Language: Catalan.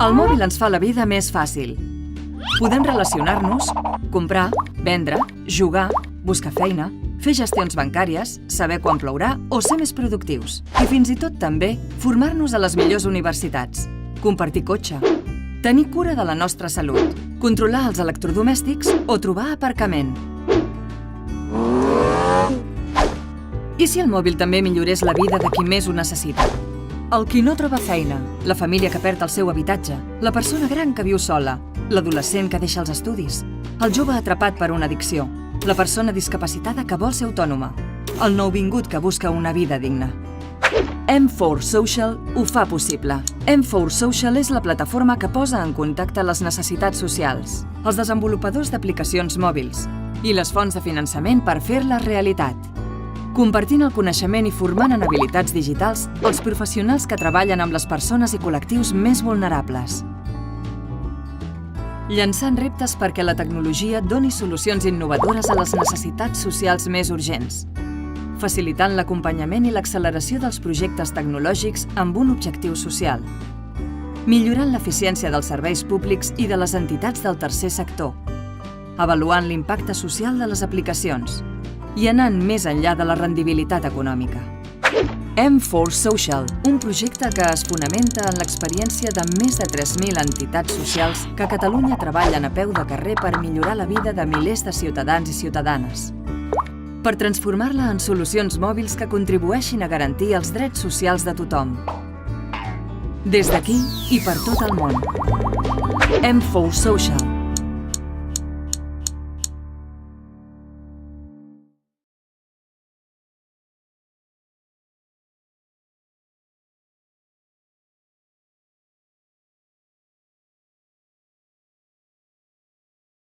El mòbil ens fa la vida més fàcil. Podem relacionar-nos, comprar, vendre, jugar, buscar feina, fer gestions bancàries, saber quan plourà o ser més productius. I fins i tot també formar-nos a les millors universitats, compartir cotxe, tenir cura de la nostra salut, controlar els electrodomèstics o trobar aparcament. I si el mòbil també millorés la vida de qui més ho necessita? El qui no troba feina, la família que perd el seu habitatge, la persona gran que viu sola, l'adolescent que deixa els estudis, el jove atrapat per una addicció, la persona discapacitada que vol ser autònoma, el nouvingut que busca una vida digna. M4 Social ho fa possible. M4 Social és la plataforma que posa en contacte les necessitats socials, els desenvolupadors d'aplicacions mòbils i les fonts de finançament per fer-les realitat. Compartint el coneixement i formant en habilitats digitals els professionals que treballen amb les persones i col·lectius més vulnerables. Llançant reptes perquè la tecnologia doni solucions innovadores a les necessitats socials més urgents. Facilitant l'acompanyament i l'acceleració dels projectes tecnològics amb un objectiu social. Millorant l'eficiència dels serveis públics i de les entitats del tercer sector. Avaluant l'impacte social de les aplicacions i anant més enllà de la rendibilitat econòmica. M4 Social, un projecte que es fonamenta en l'experiència de més de 3.000 entitats socials que a Catalunya treballen a peu de carrer per millorar la vida de milers de ciutadans i ciutadanes. Per transformar-la en solucions mòbils que contribueixin a garantir els drets socials de tothom. Des d'aquí i per tot el món. M4 Social.